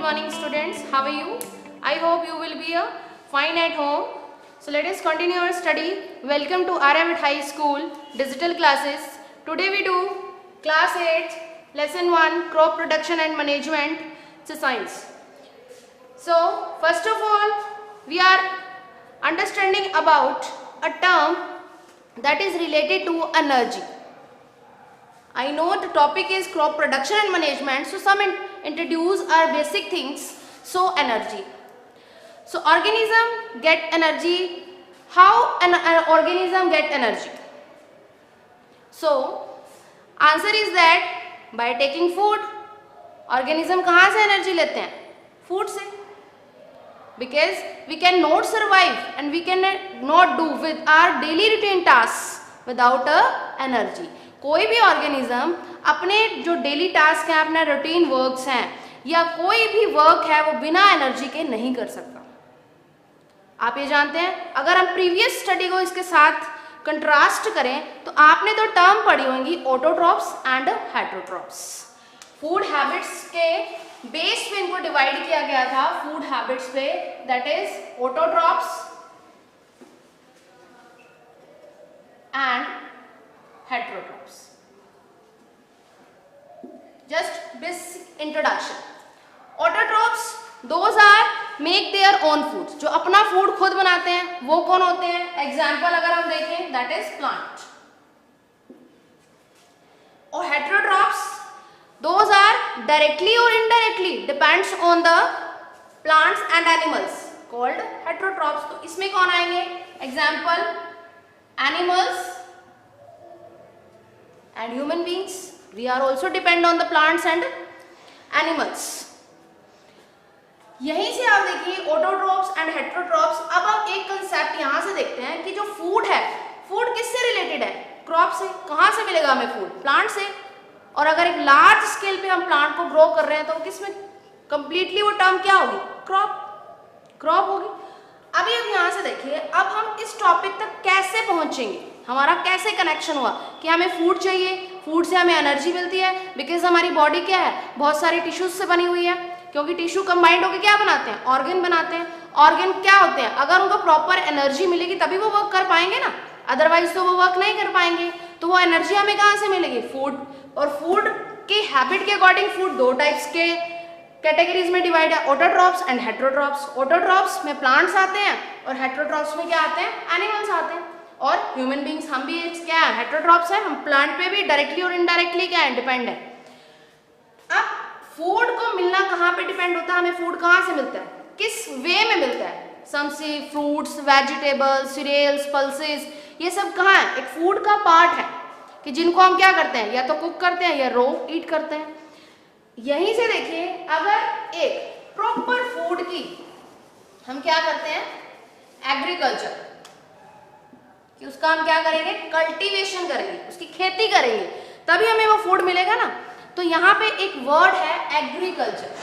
good morning students. How are you? I hope you will be fine at home. So let us continue our study. Welcome to Aryabhat High School digital classes. Today we do class 8 lesson 1 crop production and management. It's a science. So first of all we are understanding about a term that is related to energy. I know the topic is crop production and management, so some introduce our basic things. So energy. So organism get energy. How an organism get energy? So answer is that by taking food. Organism कहाँ से energy लेते हैं? Food से. Because we cannot survive and we cannot do with our daily routine tasks without energy. कोई भी organism अपने जो daily task हैं, अपने रूटीन वर्क्स हैं या कोई भी वर्क है वो बिना एनर्जी के नहीं कर सकता. आप ये जानते हैं. अगर हम प्रीवियस स्टडी को इसके साथ कंट्रास्ट करें तो आपने तो टर्म पढ़ी होंगी autotrophs and heterotrophs. Food habits के बेस पे इनको डिवाइड किया गया था. फूड हैबिट्स पे, that is autotrophs and heterotrophs. Just basic introduction. Autotrophs, those are make their own food. जो अपना फूड खुद बनाते हैं वो कौन होते हैं? एग्जाम्पल अगर हम देखें, that is plant. और heterotrophs, those are directly or indirectly depends on the plants and animals called heterotrophs. तो इसमें कौन आएंगे? Example animals and human beings. We are also depend on the plants and animals. यहीं से आप देखिए autotrophs and heterotrophs. अब आप एक कंसेप्ट यहाँ से देखते हैं कि जो फूड है, फूड किससे रिलेटेड है? क्रॉप से. कहाँ से मिलेगा हमें फूड? प्लांट से. और अगर एक लार्ज स्केल पे हम प्लांट को ग्रो कर रहे हैं तो किसमें कंप्लीटली वो टर्म क्या होगी? क्रॉप होगी. अभी अब यहाँ से देखिए, अब हम इस टॉपिक तक कैसे पहुंचेंगे, हमारा कैसे कनेक्शन हुआ कि हमें फूड चाहिए, फूड से हमें एनर्जी मिलती है. बिकॉज हमारी बॉडी क्या है? बहुत सारे टिश्यूज से बनी हुई है. क्योंकि टिश्यू कंबाइंड होकर क्या बनाते हैं? ऑर्गन बनाते हैं. ऑर्गन क्या होते हैं? अगर उनको प्रॉपर एनर्जी मिलेगी तभी वो वर्क कर पाएंगे ना, अदरवाइज तो वो वर्क नहीं कर पाएंगे. तो वो एनर्जी हमें कहाँ से मिलेगी? फूड. और फूड के हैबिट के अकॉर्डिंग फूड दो टाइप्स के कैटेगरीज में डिवाइड है, ऑटोट्रॉप्स एंड हेटरोट्रॉप्स. ऑटोट्रॉप्स में प्लांट्स आते हैं और हेटरोट्रॉप्स में क्या आते हैं? एनिमल्स आते हैं. और ह्यूमन बींग्स, हम भी क्या है? हेटरोट्रॉप्स है. हम प्लांट पे भी डायरेक्टली और इनडायरेक्टली क्या है? डिपेंड है. अब फूड को मिलना कहाँ पे डिपेंड होता है? हमें फूड कहाँ से मिलता है? किस वे में मिलता है? सब्जी, फ्रूट्स, वेजिटेबल्स, सीरियल्स, पल्सेस, ये सब कहाँ है? एक फूड का पार्ट है कि जिनको हम क्या करते हैं? या तो कुक करते हैं या रो ईट करते हैं. यहीं से देखिए, अगर एक प्रॉपर फूड की हम क्या करते हैं? एग्रीकल्चर, कि उसका हम क्या करेंगे? कल्टीवेशन करेंगे, उसकी खेती करेंगे, तभी हमें वो फूड मिलेगा ना. तो यहां पे एक वर्ड है agriculture.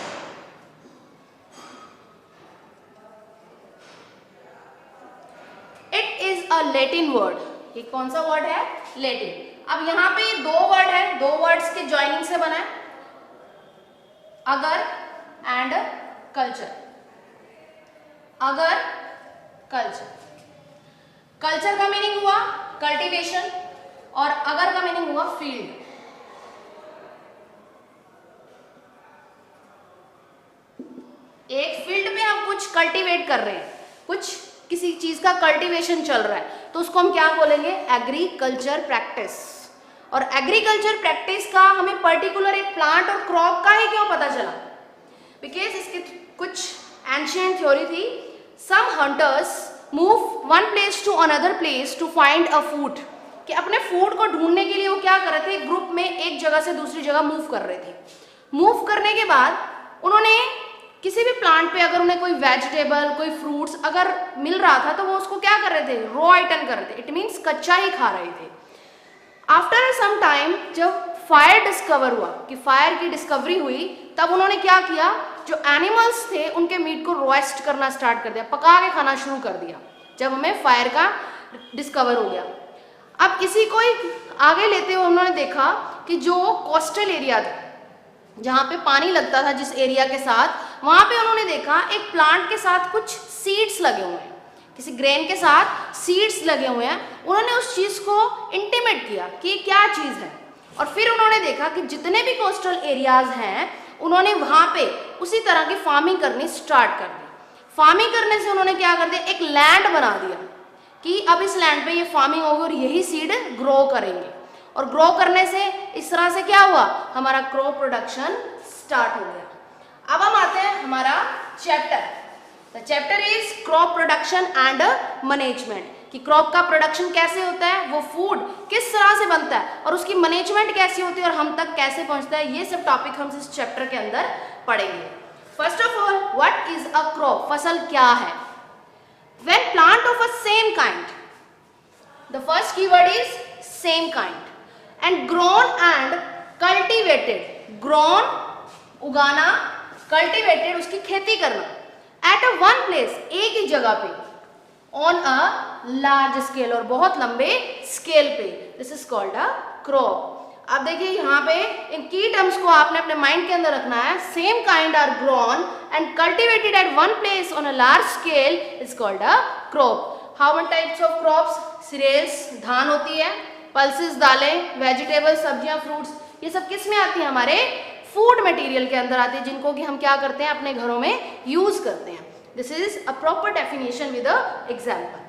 It is a Latin word. ये कौन सा वर्ड है? लैटिन. अब यहां पे दो वर्ड है, दो वर्ड्स के ज्वाइनिंग से बना है, अगर एंड कल्चर. अगर कल्चर. कल्चर का मीनिंग हुआ कल्टीवेशन और अगर का मीनिंग हुआ फील्ड. एक फील्ड में हम कुछ कल्टीवेट कर रहे हैं, कुछ किसी चीज का कल्टीवेशन चल रहा है, तो उसको हम क्या बोलेंगे? Agriculture practice. और एग्रीकल्चर प्रैक्टिस का हमें पर्टिकुलर एक प्लांट और क्रॉप का ही क्यों पता चला? बिकॉज इसकी कुछ एंशिएंट थ्योरी थी. Some hunters move one place to another place to find a food. कि अपने फूड को ढूंढने के लिए वो क्या कर रहे थे? ग्रुप में एक जगह से दूसरी जगह मूव कर रहे थे. मूव करने के बाद उन्होंने किसी भी प्लांट पे अगर उन्हें कोई वेजिटेबल, कोई फ्रूट्स अगर मिल रहा था तो वो उसको क्या कर रहे थे? रॉ आइटम कर रहे थे. इट मीन्स कच्चा ही खा रहे थे. आफ्टर सम टाइम जब फायर डिस्कवर हुआ, कि फायर की डिस्कवरी हुई, तब उन्होंने क्या किया? जो एनिमल्स थे उनके मीट को रोस्ट करना स्टार्ट कर दिया, पका के खाना शुरू कर दिया, जब हमें फायर का डिस्कवर हो गया. अब इसी को आगे लेते हुए उन्होंने देखा कि जो कोस्टल एरिया था, जहाँ पे पानी लगता था जिस एरिया के साथ, वहां पे उन्होंने देखा एक प्लांट के साथ कुछ सीड्स लगे हुए हैं, किसी ग्रेन के साथ सीड्स लगे हुए हैं। उन्होंने उस चीज को इंटीमेट किया कि क्या चीज है, और फिर उन्होंने देखा कि जितने भी कोस्टल एरियाज हैं उन्होंने वहां पे उसी तरह की फार्मिंग करनी स्टार्ट कर दी। फार्मिंग करने से उन्होंने क्या कर दिया, एक लैंड बना दिया कि अब इस लैंड पे ये फार्मिंग होगी और यही सीड ग्रो करेंगे, और ग्रो करने से इस तरह से क्या हुआ, हमारा क्रॉप प्रोडक्शन स्टार्ट हो गया। अब हम आते हैं हमारा chapter, the chapter is crop production and management, कि क्रॉप का प्रोडक्शन कैसे होता है, वो फूड किस तरह से बनता है और उसकी मैनेजमेंट कैसी होती है और हम तक कैसे पहुंचता है, ये सब टॉपिक हम इस चैप्टर के अंदर पढ़ेंगे। First of all, what is a crop, फसल क्या है। When plant of a same kind, the first keyword is same kind, and grown and cultivated, grown उगाना, cultivated उसकी खेती करना, at a one place एक ही जगह पे, on a large scale और बहुत लंबे स्केल पे, this is called a crop। अब देखिए यहाँ पे इन की टर्म्स को आपने अपने माइंड के अंदर रखना है। Same kind are grown and cultivated at one place on a large scale is called a crop. How many types of crops, cereals धान होती है, पल्सेस दालें, वेजिटेबल्स सब्जियां, फ्रूट्स, ये सब किस में आती है, हमारे फूड मटेरियल के अंदर आती है, जिनको कि हम क्या करते हैं, अपने घरों में यूज करते हैं। This is a proper definition with a example.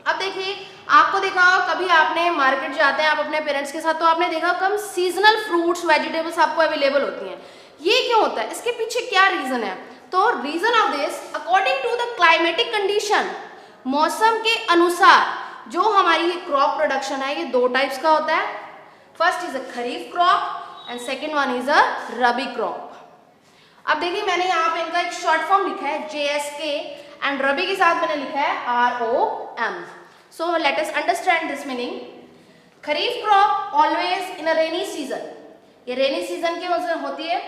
अब देखिए, आपको देखा होगा कभी आपने मार्केट जाते हैं आप अपने पेरेंट्स के साथ, तो आपने देखा कम सीजनल फ्रूट्स वेजिटेबल्स आपको अवेलेबल होती हैं। ये क्यों होता है, इसके पीछे क्या रीजन है, तो reason of this, according to the climatic condition, मौसम के अनुसार जो हमारी क्रॉप प्रोडक्शन है ये दो टाइप्स का होता है। First is a kharif crop and second one is a rabi crop. अब देखिए, मैंने यहाँ पे इनका एक शॉर्ट फॉर्म लिखा है JSK एंड रबी के साथ मैंने लिखा है ROM। So let us understand this meaning. Kharif crop always in a rainy season, ये रेनी सीजन की वजह होती है।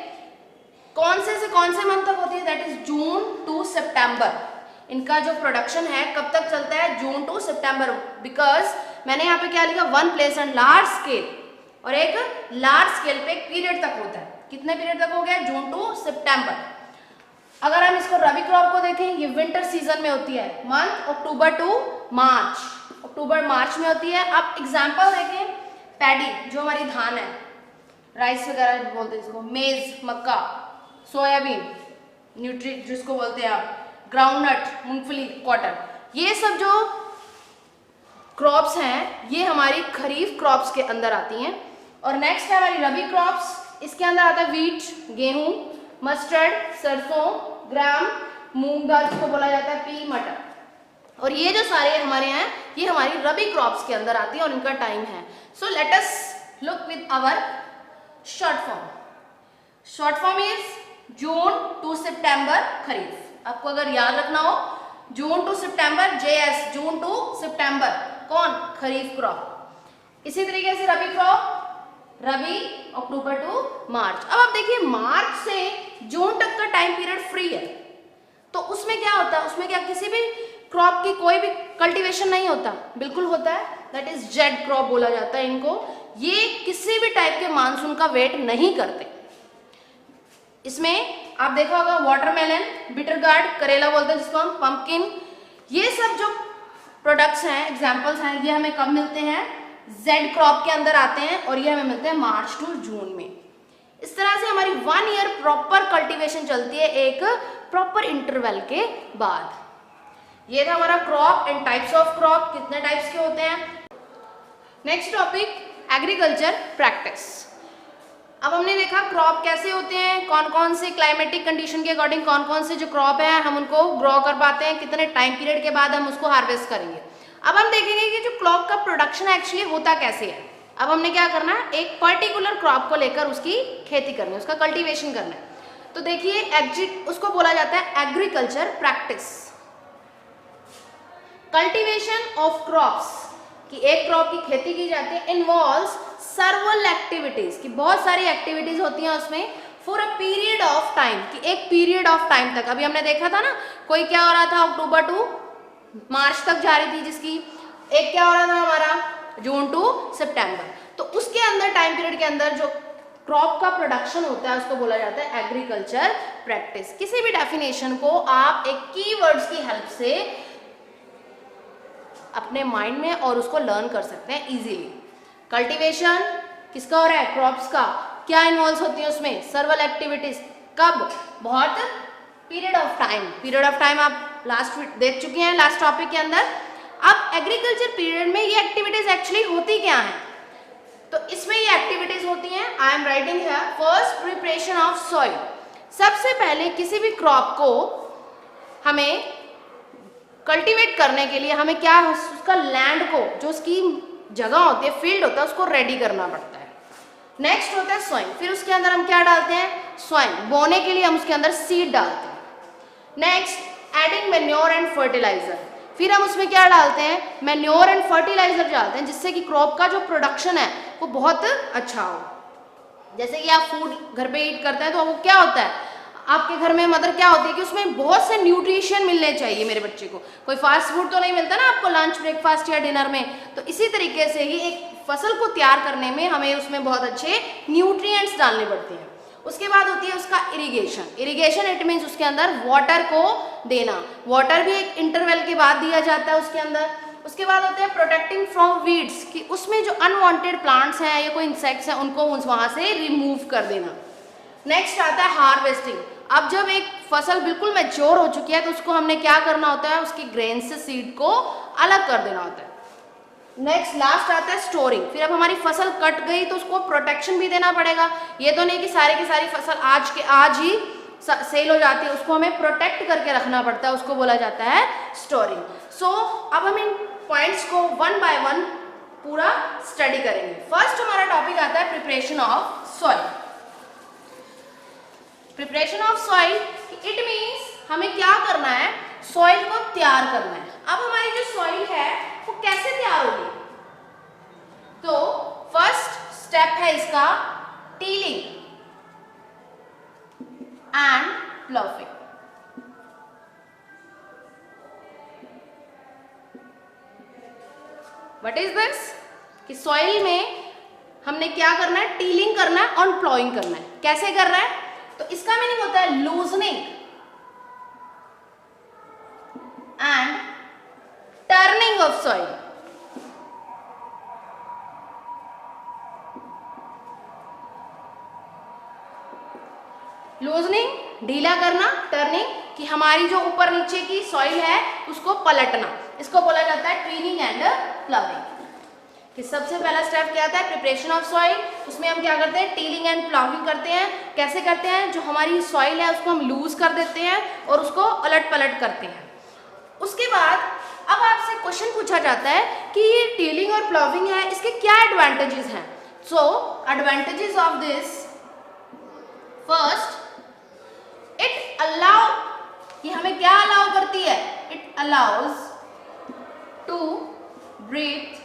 कौन से कौन से मंथ तक होती है, दैट इज जून टू सितंबर। इनका जो प्रोडक्शन है कब तक चलता है, जून टू सितंबर, बिकॉज मैंने यहाँ पे क्या लिखा, one place and large scale, और एक लार्ज स्केल पे एक पीरियड तक होता है। कितने पीरियड तक हो गया, जून टू सितंबर। अगर हम इसको रबी क्रॉप को देखें, ये विंटर सीजन में होती है, मंथ अक्टूबर टू मार्च, अक्टूबर मार्च में होती है। अब एग्जांपल देखें, पैडी जो हमारी धान है, राइस वगैरह बोलते हैं इसको, मेज मक्का, सोयाबीन न्यूट्री जिसको बोलते हैं आप, ग्राउंडनट मूंगफली कॉटन, ये सब जो क्रॉप्स हैं ये हमारी खरीफ क्रॉप्स के अंदर आती हैं। और नेक्स्ट है हमारी रबी क्रॉप्स, इसके अंदर आता है वीट गेहूं, मस्टर्ड सरसों, ग्राम, मूंग दाल जिसको बोला जाता है, पी मटर, और ये जो सारे हमारे हैं ये हमारी रबी क्रॉप्स के अंदर आती है और इनका टाइम है। So let us look with our short form. Short form is June to सितंबर खरीफ। आपको अगर याद रखना हो, जून टू सितंबर JS, जून टू सितंबर कौन, खरीफ क्रॉप। इसी तरीके से रबी क्रॉप, रबी अक्टूबर टू मार्च। अब आप देखिए, मार्च से जून तक का टाइम पीरियड फ्री है, तो उसमें क्या होता है, उसमें क्या किसी भी क्रॉप की कोई भी कल्टीवेशन नहीं होता, बिल्कुल होता है, दैट इज जेड क्रॉप बोला जाता है इनको। ये किसी भी टाइप के मानसून का वेट नहीं करते। इसमें आप देखा होगा वाटरमेलन, बिटर गार्ड, करेला बोलते हैं जिसको हम, पंपकिन, ये सब जो प्रोडक्ट्स हैं, एग्जाम्पल्स हैं, ये हमें कब मिलते हैं, जेड क्रॉप के अंदर आते हैं, और ये हमें मिलते हैं मार्च टू जून में। इस तरह से हमारी 1 ईयर प्रॉपर कल्टीवेशन चलती है एक प्रॉपर इंटरवल के बाद। ये था हमारा crop and types of crop, कितने टाइप्स के होते हैं। Next topic, agriculture practice. अब हमने देखा क्रॉप कैसे होते हैं, कौन कौन से क्लाइमेटिक कंडीशन के अकॉर्डिंग कौन कौन से जो क्रॉप है हम उनको ग्रो कर पाते हैं, कितने टाइम पीरियड के बाद हम उसको हार्वेस्ट करेंगे। अब हम देखेंगे कि जो क्रॉप का प्रोडक्शन एक्चुअली होता कैसे है। अब हमने क्या करना है, एक पर्टिकुलर क्रॉप को लेकर उसकी खेती करनी है, उसका कल्टीवेशन करना है। तो देखिए, उसको बोला जाता है agriculture practice. Cultivation of crops, कि एक क्रॉप की खेती की जाती है, इन्वॉल्व्स सर्वल एक्टिविटीज, की बहुत सारी एक्टिविटीज होती हैं उसमें, for a period of time, कि एक पीरियड ऑफ टाइम तक। अभी हमने देखा था ना, कोई क्या हो रहा था, अक्टूबर टू मार्च तक जा रही थी जिसकी, एक क्या हो रहा था हमारा, जून टू सितंबर। तो उसके अंदर टाइम पीरियड के अंदर जो क्रॉप का प्रोडक्शन होता है उसको बोला जाता है एग्रीकल्चर प्रैक्टिस। किसी भी डेफिनेशन को आप एक कीवर्ड्स की हेल्प से अपने माइंड में और उसको लर्न कर सकते हैं इजीली। कल्टीवेशन किसका हो रहा है? क्रॉप्स का। क्या इन्वॉल्व होती है उसमें? सर्वल एक्टिविटीज। कब? बहुत period of time. Period of time आप लास्ट देख चुके हैं लास्ट टॉपिक के अंदर। अब एग्रीकल्चर पीरियड में ये एक्टिविटीज एक्चुअली होती क्या है? तो इसमें ये एक्टिविटीज होती हैं, I am writing here, first preparation of soil. सबसे पहले किसी भी क्रॉप को हमें कल्टीवेट करने के लिए हमें क्या, उसका लैंड को, जो उसकी जगह होती है, फील्ड होता है, उसको रेडी करना पड़ता है। नेक्स्ट होता है सॉइल। फिर उसके अंदर हम क्या डालते हैं? सॉइल। बोने के लिए हम उसके अंदर सीड डालते हैं। Next adding manure and fertiliser. फिर हम उसमें क्या डालते हैं? मैन्योर एंड फर्टिलाइजर डालते हैं, जिससे कि क्रॉप का जो प्रोडक्शन है वो बहुत अच्छा हो। जैसे कि आप फूड घर पे ईट करते हैं तो वो क्या होता है, आपके घर में मदर क्या होती है कि उसमें बहुत से न्यूट्रिशन मिलने चाहिए मेरे बच्चे को। कोई फास्ट फूड तो नहीं मिलता ना आपको लंच ब्रेकफास्ट या डिनर में। तो इसी तरीके से ही एक फसल को तैयार करने में हमें उसमें बहुत अच्छे न्यूट्रिएंट्स डालने पड़ते हैं। उसके बाद होती है उसका इरिगेशन। इरिगेशन इट मीन्स उसके अंदर वाटर को देना। वाटर भी एक इंटरवल के बाद दिया जाता है उसके अंदर। उसके बाद होते हैं प्रोटेक्टिंग फ्रॉम वीड्स, कि उसमें जो अनवांटेड प्लांट्स हैं या कोई इंसेक्ट्स हैं उनको वहाँ से रिमूव कर देना। नेक्स्ट आता है हार्वेस्टिंग। अब जब एक फसल बिल्कुल मैच्योर हो चुकी है तो उसको हमने क्या करना होता है? उसकी ग्रेन से सीड को अलग कर देना होता है। नेक्स्ट लास्ट आता है स्टोरिंग। फिर अब हमारी फसल कट गई तो उसको प्रोटेक्शन भी देना पड़ेगा। ये तो नहीं कि सारे की सारी फसल आज के आज ही सेल हो जाती है, उसको हमें प्रोटेक्ट करके रखना पड़ता है, उसको बोला जाता है स्टोरिंग। सो अब हम इन पॉइंट्स को वन बाय वन पूरा स्टडी करेंगे। फर्स्ट हमारा टॉपिक आता है preparation of soil. Preparation of soil it means हमें क्या करना है? सॉइल को तैयार करना है। अब हमारी जो सॉइल है वो कैसे तैयार होगी? तो फर्स्ट स्टेप है इसका tilling and ploughing. What is this? कि सॉइल में हमने क्या करना है? टीलिंग करना है और प्लाउइंग करना है। कैसे कर रहा है? तो इसका मीनिंग होता है loosening and turning of soil. Loosening ढीला करना, टर्निंग कि हमारी जो ऊपर नीचे की सॉइल है उसको पलटना, इसको बोला जाता है ट्रीनिंग एंड प्लाउइंग। कि सबसे पहला स्टेप क्या आता है? Preparation of soil. उसमें हम क्या करते हैं? टीलिंग एंड प्लाउइंग करते हैं। कैसे करते हैं? जो हमारी सॉइल है उसको हम लूज कर देते हैं और उसको अलट पलट करते हैं। उसके बाद अब आपसे क्वेश्चन पूछा जाता है कि ये टीलिंग और प्लाउइंग है, इसके क्या एडवांटेजेस हैं? So advantages of this, first it allow, ये हमें क्या अलाउ करती है? It allows to breathe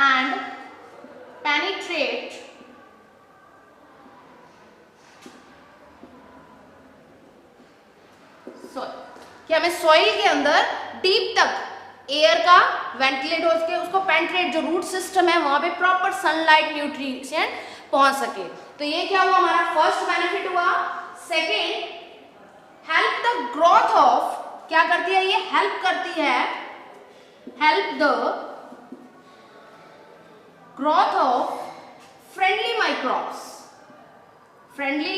and penetrate soil, कि हमें सॉइल के अंदर डीप तक एयर का वेंटिलेट हो सके, उसको पेनिट्रेट, जो रूट सिस्टम है वहां पे प्रॉपर सनलाइट न्यूट्रिशन पहुंच सके। तो ये क्या हुआ? हमारा फर्स्ट बेनिफिट हुआ। Second, help the growth of, क्या करती है? ये हेल्प करती है, help the growth of friendly microbes। friendly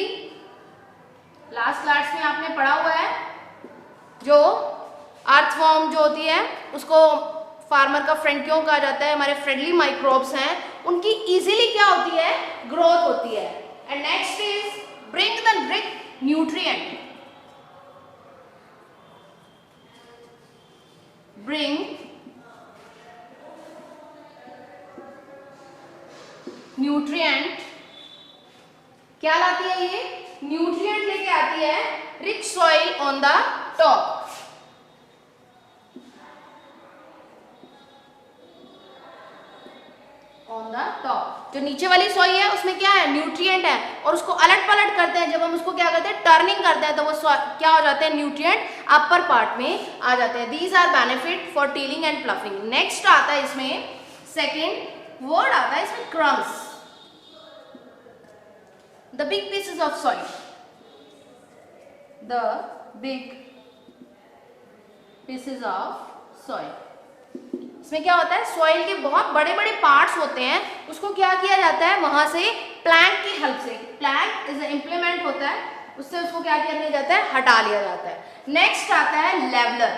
last class में आपने पढ़ा हुआ है, जो अर्थवॉर्म जो होती है उसको फार्मर का फ्रेंड क्यों कहा जाता है? हमारे फ्रेंडली माइक्रोब्स हैं, उनकी इजीली क्या होती है? ग्रोथ होती है। And next is bring the rich nutrient, bring nutrient, क्या लाती है? ये न्यूट्रिएंट लेके आती है rich soil on the top. On the top जो नीचे वाली सॉइल है उसमें क्या है? न्यूट्रिएंट है, और उसको अलट पलट करते हैं। जब हम उसको क्या करते हैं? टर्निंग करते हैं, तो वो क्या हो जाते हैं? न्यूट्रिएंट अपर पार्ट में आ जाते हैं। These are benefit for tilling and ploughing. Next आता है इसमें सेकेंड वर्ड आता है इसमें crumbs. the big pieces of soil, the big pieces of soil. इसमें क्या होता है, सॉइल के बहुत बड़े बड़े पार्ट्स होते हैं, उसको क्या किया जाता है, वहां से प्लैंक की हेल्प से, प्लैंक इज इम्प्लीमेंट होता है, उससे उसको क्या किया लिया जाता है, हटा लिया जाता है. नेक्स्ट आता है लेवलर.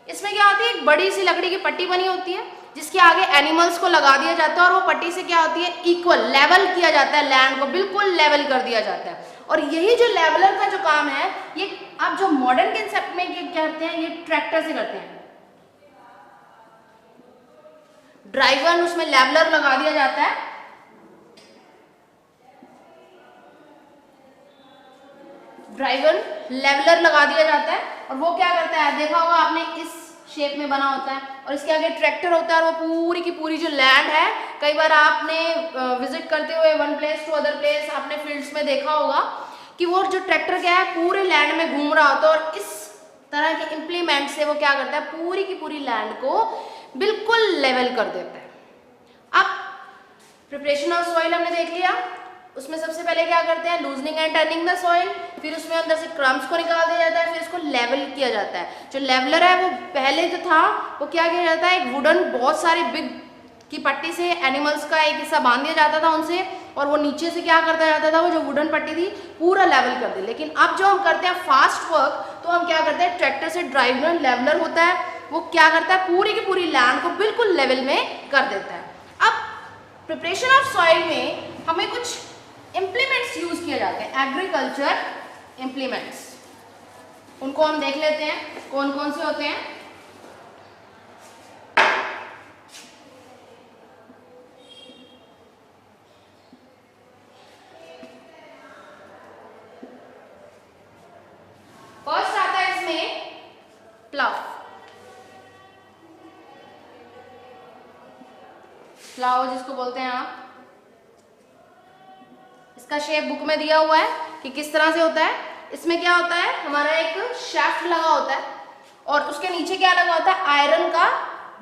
इसमें क्या होती है, एक बड़ी सी लकड़ी की पट्टी बनी होती है जिसके आगे एनिमल्स को लगा दिया जाता है और वो पट्टी से क्या होती है, इक्वल लेवल किया जाता है, लैंड को बिल्कुल लेवल कर दिया जाता है. और यही जो लेवलर का जो काम है, ये आप जो मॉडर्न कंसेप्ट में ये क्या करते हैं, ये ट्रैक्टर से करते हैं. ड्राइवर उसमें लेवलर लगा दिया जाता है, ड्राइवर लेवलर लगा दिया जाता है और वो क्या करता है, देखा होगा आपने, इस शेप में बना होता है और इसके आगे ट्रैक्टर होता है और वो पूरी की पूरी जो लैंड है, कई बार आपने विजिट करते हुए one place to other place आपने फील्ड्स में देखा होगा कि वो जो ट्रैक्टर क्या है, पूरे लैंड में घूम रहा होता है और इस तरह के इम्प्लीमेंट से वो क्या करता है, पूरी की पूरी लैंड को बिल्कुल लेवल कर देता है. अब प्रिपरेशन ऑफ सॉइल हमने देख लिया, उसमें सबसे पहले क्या करते हैं, loosening and turning the soil, फिर उसमें अंदर से क्रम्स को निकाल दिया जाता है, फिर इसको लेवल किया जाता है. जो लेवलर है वो पहले जो था वो क्या किया जाता है, एक वुडन बहुत सारे बिग की पट्टी से एनिमल्स का एक हिस्सा बांध दिया जाता था उनसे, और वो नीचे से क्या करता जाता था, वो जो वुडन पट्टी थी पूरा लेवल कर दी. लेकिन अब जो हम करते हैं फास्ट वर्क, तो हम क्या करते हैं, ट्रैक्टर से ड्राइवर लेवलर होता है, वो क्या करता है, पूरी की पूरी लैंड को बिल्कुल लेवल में कर देता है. अब प्रिपरेशन ऑफ सॉइल में हमें कुछ इम्प्लीमेंट्स यूज किए जाते हैं, एग्रीकल्चर इम्प्लीमेंट्स, उनको हम देख लेते हैं कौन कौन से होते हैं. फर्स्ट आता है इसमें प्लाव. प्लाव जिसको बोलते हैं आप, इसका शेप बुक में दिया हुआ है कि किस तरह से होता है. इसमें क्या होता है, हमारा एक शाफ्ट लगा होता है और उसके नीचे क्या लगा होता है, आयरन का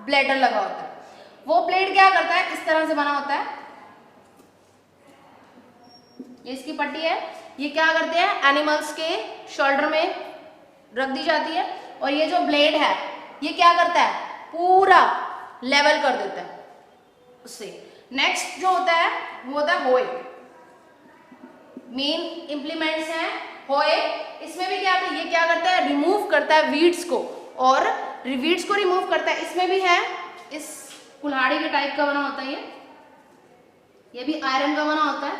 ब्लेडर लगा होता है. वो ब्लेड क्या करता है, इस तरह से बना होता है, ये इसकी पट्टी है, ये क्या करते हैं, एनिमल्स के शोल्डर में रख दी जाती है और ये जो ब्लेड है ये क्या करता है, पूरा लेवल कर देता है उससे. नेक्स्ट जो होता है वो होता है होए. मेन इंप्लीमेंट्स हैं होए. इसमें भी क्या है, ये क्या करता है, रिमूव करता है वीड्स को, और वीड्स को रिमूव करता है. इसमें भी है, इस कुल्हाड़ी के टाइप का बना होता है, ये भी आयरन का बना होता है.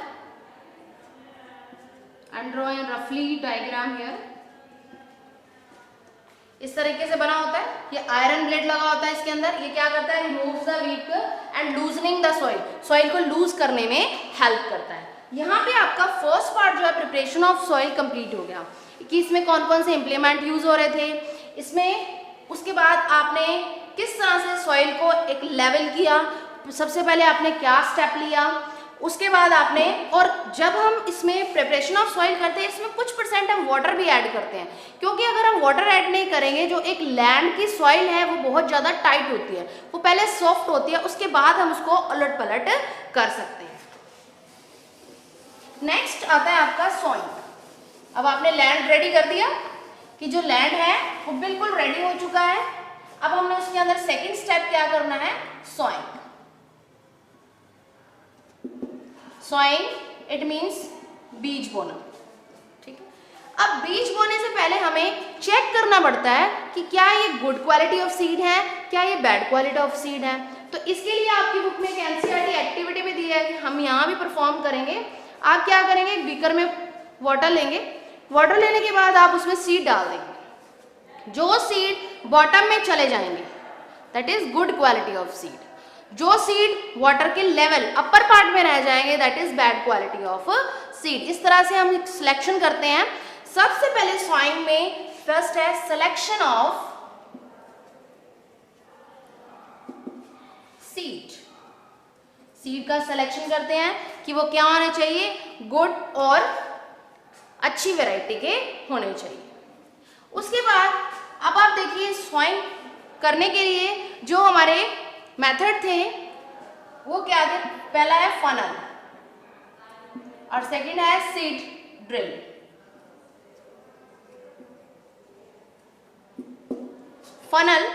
एंड ड्रॉ ए रफली डायग्राम हियर. इस तरीके से बना होता है, ये आयरन ब्लेड लगा होता है इसके अंदर. ये क्या करता है, removes the weed and loosening the soil, soil को लूज करने में हेल्प करता है. यहाँ पे आपका फर्स्ट पार्ट जो है प्रिपरेशन ऑफ सॉइल कंप्लीट हो गया कि इसमें कौन कौन से इंप्लीमेंट यूज हो रहे थे इसमें. उसके बाद आपने किस तरह से सॉइल को एक लेवल किया, सबसे पहले आपने क्या स्टेप लिया, उसके बाद आपने, और जब हम इसमें प्रिपरेशन ऑफ सॉइल करते हैं इसमें कुछ परसेंट हम वाटर भी ऐड करते हैं, क्योंकि अगर हम वाटर ऐड नहीं करेंगे, जो एक लैंड की सॉइल है वो बहुत ज़्यादा टाइट होती है, वो पहले सॉफ्ट होती है, उसके बाद हम उसको उलट पलट कर सकते हैं. नेक्स्ट आता है आपका सॉइल. अब आपने लैंड रेडी कर दिया कि जो लैंड है वो बिल्कुल रेडी हो चुका है. अब हमने उसके अंदर सेकंड स्टेप क्या करना है, सॉइल. सॉइल इट मीन्स बीज बोना. ठीक है, अब बीज बोने से पहले हमें चेक करना पड़ता है कि क्या ये गुड क्वालिटी ऑफ सीड है, क्या ये बैड क्वालिटी ऑफ सीड है. तो इसके लिए आपकी बुक में एक एनसीईआरटी एक्टिविटी भी दी है कि हम यहाँ भी परफॉर्म करेंगे. आप क्या करेंगे, एक बीकर में वाटर लेंगे, वाटर लेने के बाद आप उसमें सीड डाल देंगे. जो सीड बॉटम में चले जाएंगे that is good quality of seed. जो सीड वाटर के लेवल अपर पार्ट में रह जाएंगे that is bad quality of seed. इस तरह से हम सिलेक्शन करते हैं. सबसे पहले सॉइल में फर्स्ट है सिलेक्शन ऑफ सीड. सीड का सिलेक्शन करते हैं कि वो क्या होने चाहिए, गुड और अच्छी वैरायटी के होने चाहिए. उसके बाद अब आप देखिए सॉइल करने के लिए जो हमारे मेथड थे वो क्या थे. पहला है फनल. और सेकंड है सीड ड्रिल। फनल,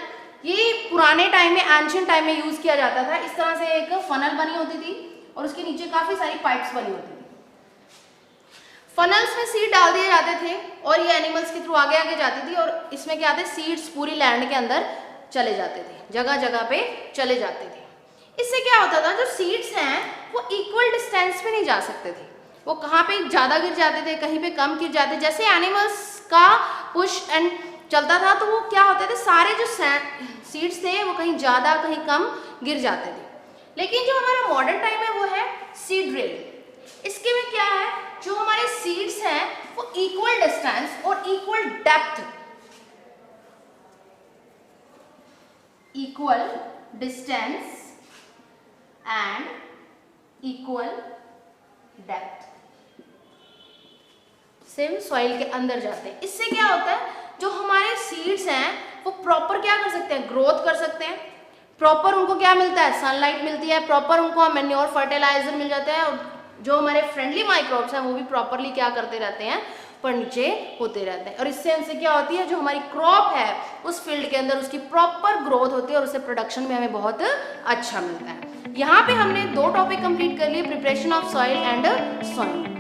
ये पुराने टाइम में, एंशिएंट टाइम में यूज किया जाता था। इस तरह से एक फनल बनी होती थी और उसके नीचे काफी सारी पाइप्स बनी होती थी। फनल्स में सीड डाल दिए जाते थे और ये एनिमल्स के थ्रू आगे आगे जाती थी और इसमें क्या थे, सीड्स पूरी लैंड के अंदर चले जाते थे, जगह जगह पे चले जाते थे। इससे क्या होता था, जो सीड्स हैं वो इक्वल डिस्टेंस पे नहीं जा सकते थे, वो कहाँ पे ज़्यादा गिर जाते थे, कहीं पे कम गिर जाते। जैसे एनिमल्स का पुश एंड चलता था तो वो क्या होते थे, सारे जो सीड्स थे वो कहीं ज़्यादा कहीं कम गिर जाते थे। लेकिन जो हमारा मॉडर्न टाइम है वो है सीड ड्रिल। इसके में क्या है, जो हमारे सीड्स हैं वो इक्वल डिस्टेंस और equal depth, equal distance and equal depth same soil के अंदर जाते हैं। इससे क्या होता है, जो हमारे सीड्स हैं वो प्रॉपर क्या कर सकते हैं, ग्रोथ कर सकते हैं। प्रॉपर उनको क्या मिलता है, सनलाइट मिलती है, प्रॉपर उनको मैन्योर फर्टिलाइजर मिल जाता है और जो हमारे फ्रेंडली माइक्रोब्स हैं वो भी प्रॉपरली क्या करते रहते हैं, पर नीचे होते रहते हैं। और इससे उनसे क्या होती है, जो हमारी क्रॉप है उस फील्ड के अंदर उसकी प्रॉपर ग्रोथ होती है और उससे प्रोडक्शन में हमें बहुत अच्छा मिलता है। यहाँ पे हमने 2 टॉपिक कंप्लीट कर लिए, preparation of soil and soil.